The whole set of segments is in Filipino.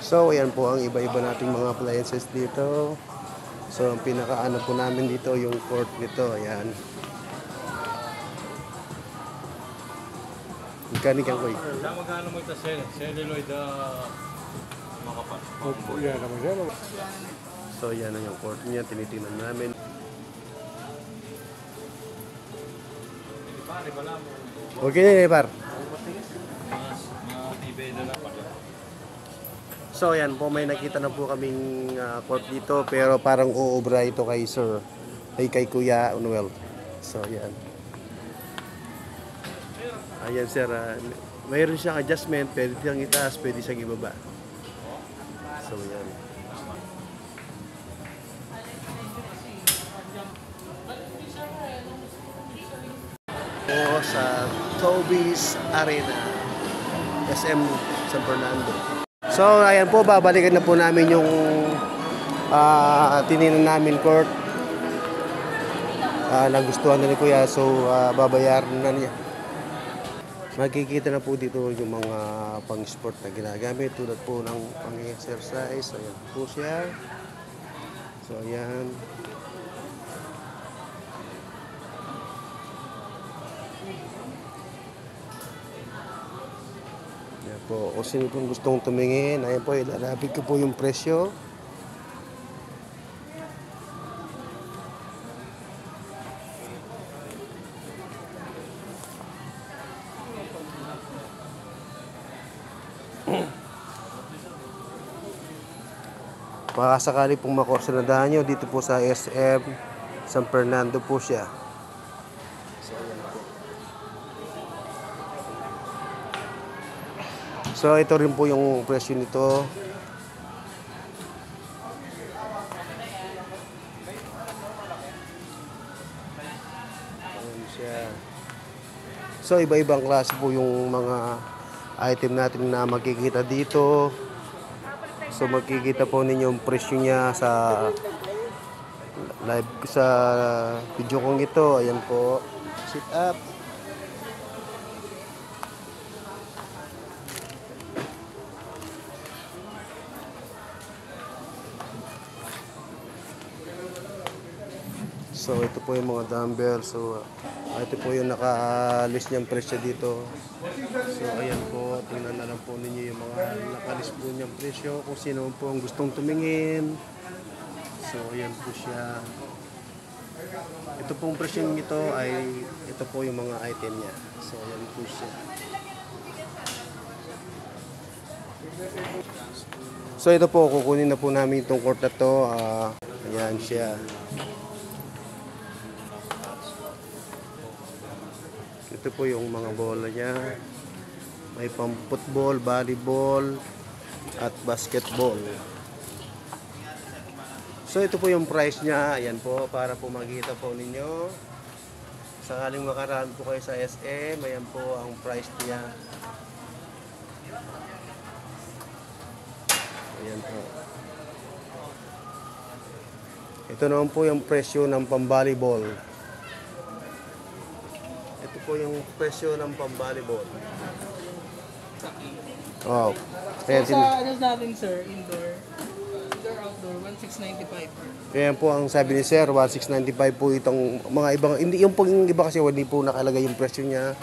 So, ayan po ang iba-iba nating mga appliances dito. So, ang pinaka-ano po namin dito, yung court nito. Ayan. Mechanical ko eh. Magkano mo ito celluloid makapal? So, yan ang yung court niya. Tinitingnan namin. Okay na par. So, ayan po. May nakita na po kaming court dito. Pero parang uubra ito kay Sir. Kay Kuya Noel. So, ayan. Ayan sir, mayroon siyang adjustment, pwede siyang itaas, pwede siyang ibaba. So yan. O sa Toby's Arena, SM San Fernando. So ayan po, babalikan na po namin yung tininan namin court. Nagustuhan na ni Kuya, so babayaran na niya. Makikita na po dito yung mga pang-sport na ginagamit tulad po ng pang-exercise. Ayan po siya. So, ayan. Ayan po. Kung sino pong gustong tumingin, ayan po, ilalapit ko po yung presyo. Pakasakali pong makursunadahan nyo, dito po sa SM San Fernando po siya. So ito rin po yung presyo nito. Ayan siya. So iba-ibang klase po yung mga item natin na makikita dito. So makikita po ninyo yung presyo niya sa live sa video kong ito. Ayan po. Sit up. So ito po yung mga dumbbell. So ito po yung naka-list niyang presyo dito. So ayan po, tingnan na lang po ninyo yung mga naka-list po niyang presyo kung sino po ang gustong tumingin. So ayan po siya. Ito pong presyo nito ay ito po yung mga item niya. So ayan po siya. So ito po, kukunin na po namin itong court na to. Ayan siya. Ito po yung mga bola niya. May pang football, volleyball, at basketball. So ito po yung price niya. Ayan po, para po makita po ninyo. Sakaling makaraan po kayo sa SM, ayan po ang price niya. Ayan po. Ito naman po yung presyo ng pang-volleyball. Ito po yung presyo ng pang-volleyball. Oh. So sa ano natin sir, indoor, outdoor, 1,695. Ayan po ang sabi ni Sir, 1,695 po itong mga ibang, hindi yung pag iba kasi hindi po nakalagay yung presyo niya.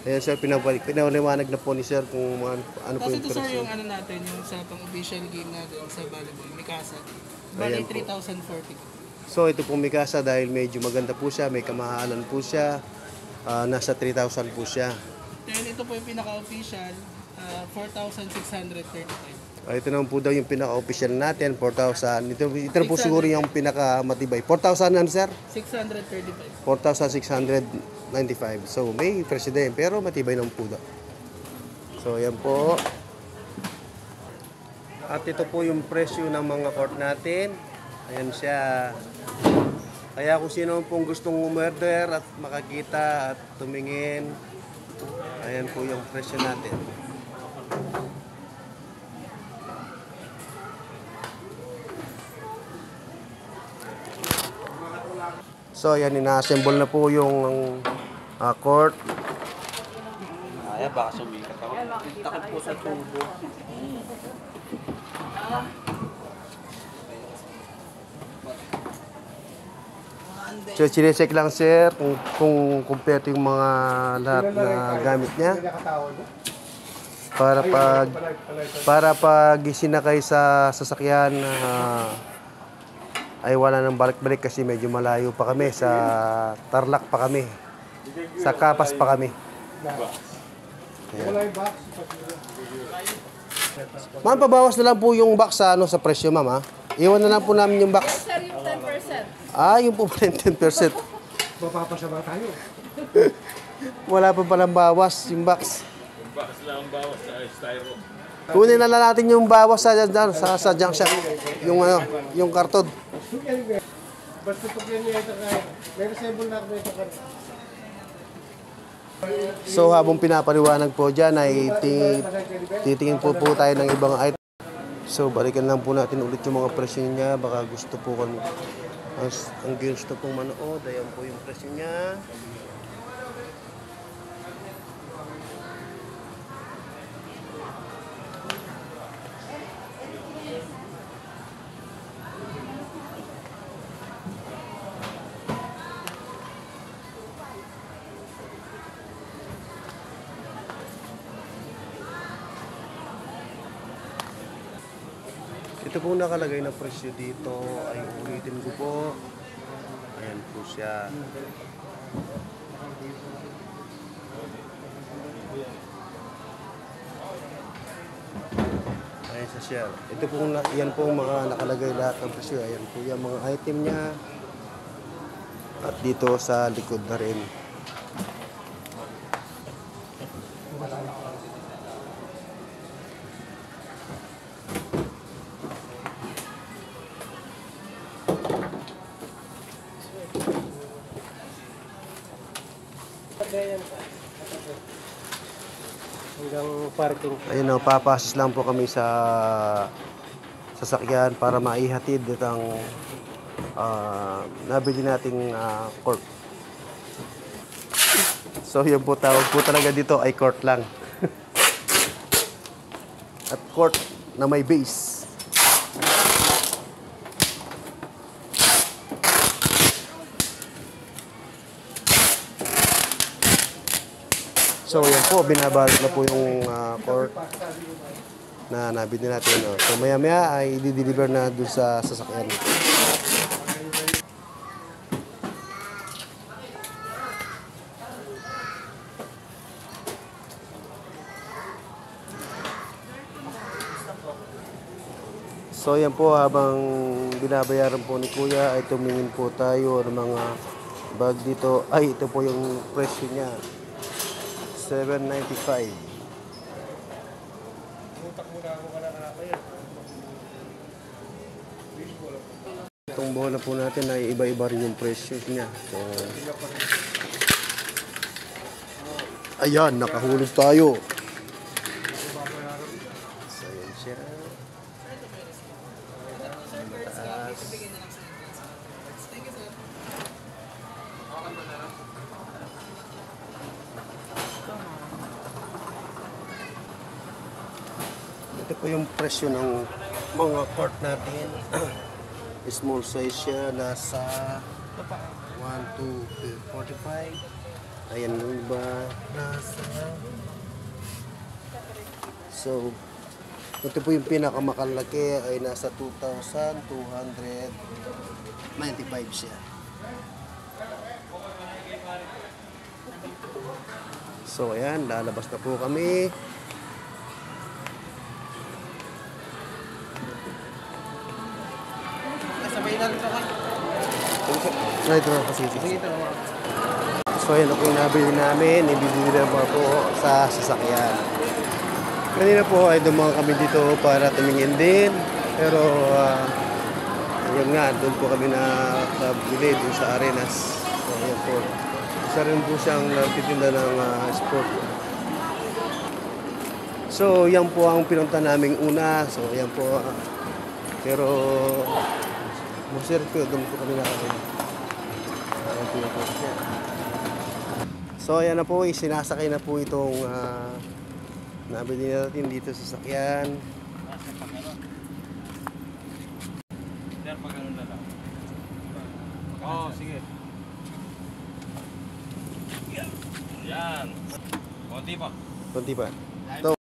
Ayan sir, pinaliwanag na po ni Sir kung ano po yung presyo. Kasi ito sir yung ano natin, yung sa pang-official game natin sa volleyball, Mikasa. Bali 3,040. So ito pong Mikasa dahil medyo maganda po siya, may kamahalan po siya, nasa 3,000 po siya. Then ito po yung pinaka-official, 4,635. Ito naman po daw yung pinaka-official natin, 4,000. Ito po siguro yung pinaka-matibay. 4,000 ano sir? 635. 4,695. So may presyo din, pero matibay naman po daw. So yan po. At ito po yung presyo ng mga court natin. Ayan siya. Kaya kung sino pong gustong umorder at makakita at tumingin, ayan po yung presyo natin. So ayan, ina-assemble na po yung court. Baka sumikat ako. Takot po sa tubo. So, chinecheck lang sir kung kumpleto yung mga lahat na gamit niya. Para pag isinakay sa sasakyan, ay wala nang balik-balik kasi medyo malayo pa kami. Sa Tarlac pa kami. Sa Kapas pa kami. Ayan. Ma'am, pabawas na lang po yung box sa, sa presyo, ma'am, ha? Iwan na lang po namin yung box. Sir, yung 10%. Yung po pala yung 10%. Mapapasama tayo. Wala pa palang bawas yung box. Yung box lang ang bawas sa styro. Kunin na lang natin yung bawas sa junk shop. Yung karton. Basta pag yan niya ito kaya. May resemble na ako ito kaya. So habang pinapaliwanag po dyan ay titingin po tayo ng ibang item. So balikan lang po natin ulit yung mga presyo niya. Baka gusto po kung ang gusto pong manood. Ayan po yung presyo niya. Ito po nakalagay na presyo dito ay ulitin ko po. Ayan po siya. Ayan siya. Ito po, yan po mga nakalagay lahat ng presyo. Ayan po yung mga item niya. At dito sa likod na rin. Hanggang parking. Ayun o, papasis lang po kami sa sasakyan para maihatid itong nabili nating court. So yun po, tawag po talaga dito ay court lang. At court na may base. So yan po, binabalot na po yung court na nabili natin. No? So maya-maya ay i-deliver na doon sa sasakyan. So yan po, habang binabayaran po ni Kuya ay tumingin po tayo ng mga bag dito. Ay, ito po yung presyo niya. $7.95. Itong bola po natin ay iba-iba rin yung presyo niya. So, ayan, nakahulog tayo. So, ayan siya. Mataas. Ito po yung presyo ng mga court natin. Small size siya, nasa 1 to 45. Ayan yung iba, nasa... So, ito po yung pinakamakalaki ay nasa 2,295 siya. So, ayan, lalabas na po kami. Sabay na rin ako. Ito na kasi. So, ayan po yung nabili namin. Ibibili na po sa sasakyan. Kanina po ay dumaan kami dito para tumingin din. Pero, yun nga, doon po kami nakabili doon sa Arenas. So, ayan po. Isa rin po siyang nagtitinda ng sport. So, yan po ang pinunta naming una. So, ayan po. Pero, masir po, doon po kami nakabili. Ayan po yung post niya. So, ayan na po. Sinasakay na po itong nabili natin dito sa sakyan. Sir, pag ano na lang. Oo, sige. Yan. Konti pa. Konti pa. Ito.